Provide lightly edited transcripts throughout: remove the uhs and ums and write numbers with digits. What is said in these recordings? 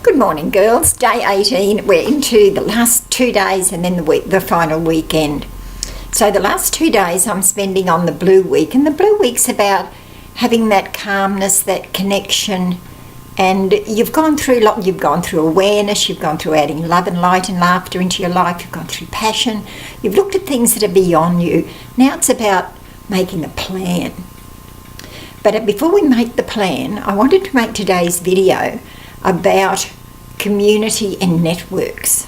Good morning, girls. Day 18. We're into the last 2 days and then the final weekend. So the last 2 days I'm spending on the Blue Week, and the Blue Week's about having that calmness, that connection, and you've gone through a lot. You've gone through awareness, you've gone through adding love and light and laughter into your life, you've gone through passion, you've looked at things that are beyond you. Now it's about making a plan. But before we make the plan, I wanted to make today's video about community and networks.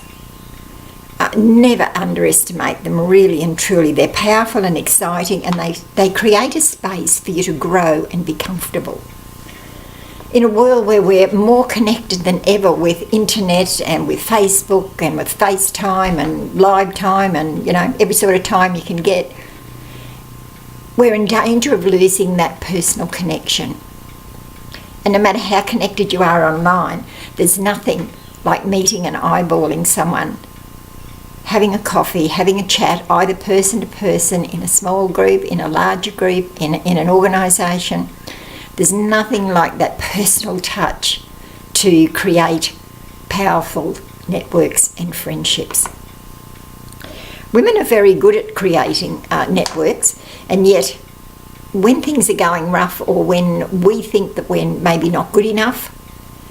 Never underestimate them, really and truly. They're powerful and exciting, and they create a space for you to grow and be comfortable. In a world where we're more connected than ever with internet and with Facebook and with FaceTime and live time and, every sort of time you can get, we're in danger of losing that personal connection. And no matter how connected you are online, there's nothing like meeting and eyeballing someone, having a coffee, having a chat, either person to person, in a small group, in a larger group, in an organisation. There's nothing like that personal touch to create powerful networks and friendships. Women are very good at creating networks, and yet when things are going rough, or when we think that we're maybe not good enough,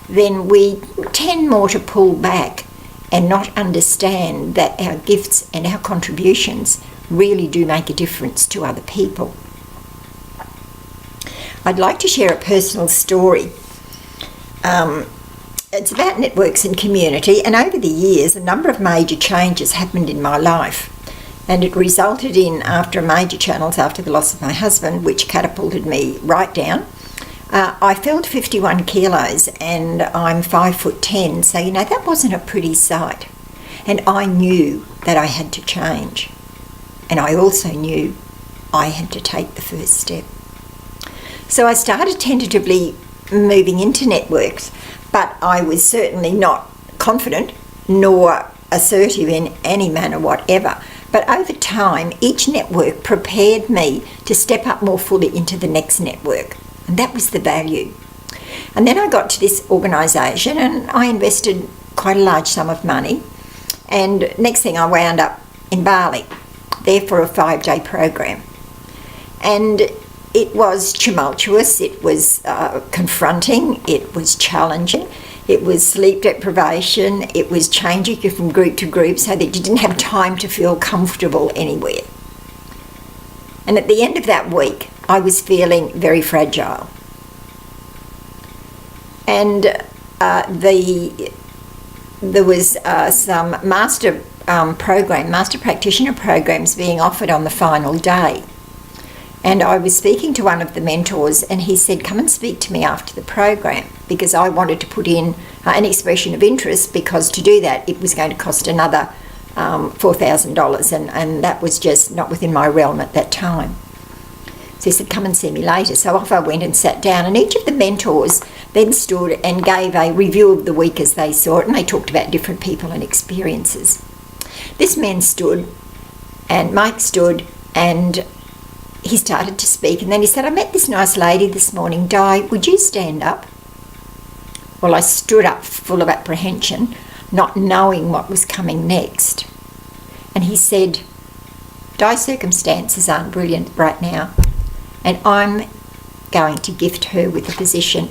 then we tend more to pull back and not understand that our gifts and our contributions really do make a difference to other people. I'd like to share a personal story. It's about networks and community, and over the years a number of major changes happened in my life. And it resulted in, after a major challenge, after the loss of my husband, which catapulted me right down, I fell to 51 kilos, and I'm 5'10", so that wasn't a pretty sight. And I knew that I had to change. And I also knew I had to take the first step. So I started tentatively moving into networks, but I was certainly not confident nor assertive in any manner whatever. But over time, each network prepared me to step up more fully into the next network. And that was the value. And then I got to this organisation, and I invested quite a large sum of money. And next thing, I wound up in Bali, there for a 5-day program. And it was tumultuous, it was confronting, it was challenging. It was sleep deprivation, it was changing you from group to group so that you didn't have time to feel comfortable anywhere. And at the end of that week, I was feeling very fragile. And there was some master practitioner programs being offered on the final day. And I was speaking to one of the mentors, and he said, come and speak to me after the program, because I wanted to put in an expression of interest, because to do that it was going to cost another $4,000, and that was just not within my realm at that time. So he said, come and see me later. So off I went and sat down, and each of the mentors then stood and gave a review of the week as they saw it, and they talked about different people and experiences. This man stood, and Mike stood, and he started to speak, and then he said, I met this nice lady this morning. Di, would you stand up? Well, I stood up full of apprehension, not knowing what was coming next. And he said, Di's circumstances aren't brilliant right now, and I'm going to gift her with a position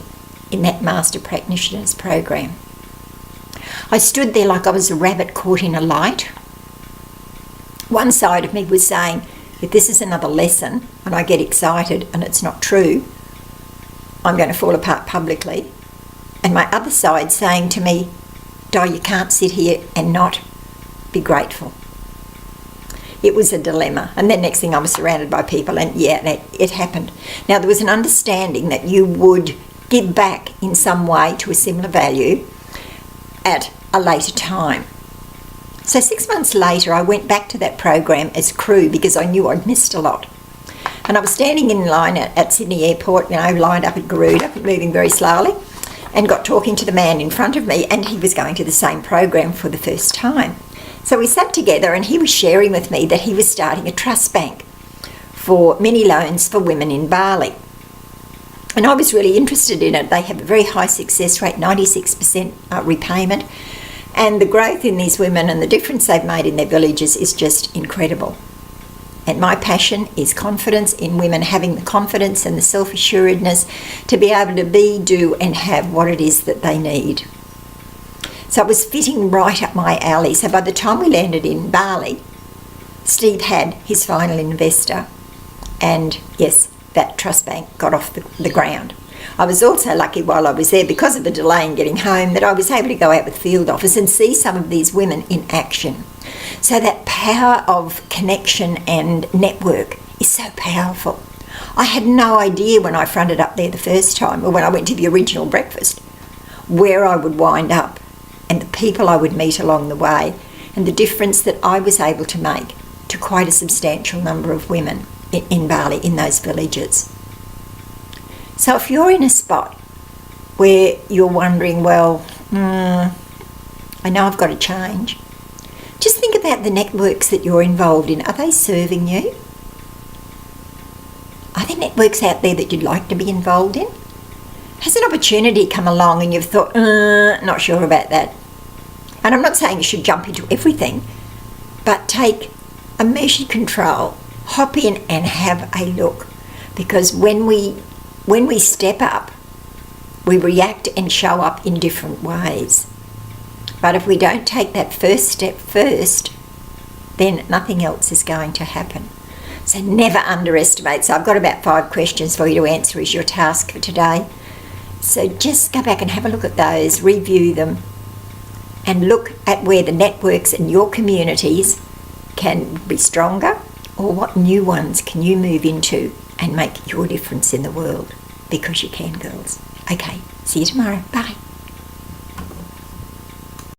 in that Master Practitioners program. I stood there like I was a rabbit caught in a light. One side of me was saying, if this is another lesson and I get excited and it's not true, I'm going to fall apart publicly. And my other side saying to me, Di, you can't sit here and not be grateful. It was a dilemma. And then next thing I was surrounded by people, and it happened. Now there was an understanding that you would give back in some way to a similar value at a later time. So 6 months later, I went back to that program as crew because I knew I'd missed a lot. And I was standing in line at Sydney Airport, lined up at Garuda, moving very slowly, and got talking to the man in front of me, and he was going to the same program for the first time. So we sat together, and he was sharing with me that he was starting a trust bank for mini loans for women in Bali. And I was really interested in it. They have a very high success rate, 96% repayment. And the growth in these women and the difference they've made in their villages is just incredible. And my passion is confidence in women having the confidence and the self-assuredness to be able to be, do and have what it is that they need. So it was fitting right up my alley. So by the time we landed in Bali, Steve had his final investor, and yes, that trust bank got off the ground. I was also lucky while I was there, because of a delay in getting home, that I was able to go out with field office and see some of these women in action. So that power of connection and network is so powerful. I had no idea when I fronted up there the first time, or when I went to the original breakfast, where I would wind up and the people I would meet along the way, and the difference that I was able to make to quite a substantial number of women in Bali, in those villages. So if you're in a spot where you're wondering, well, I know I've got to change, just think about the networks that you're involved in. Are they serving you? Are there networks out there that you'd like to be involved in? Has an opportunity come along and you've thought, not sure about that? And I'm not saying you should jump into everything, but take a measured control, hop in and have a look. Because when we step up, we react and show up in different ways. But if we don't take that first step first, then nothing else is going to happen. So never underestimate. So I've got about 5 questions for you to answer as your task for today. So just go back and have a look at those, review them, and look at where the networks in your communities can be stronger, or what new ones can you move into and make your difference in the world. Because you can, girls. Okay, see you tomorrow. Bye.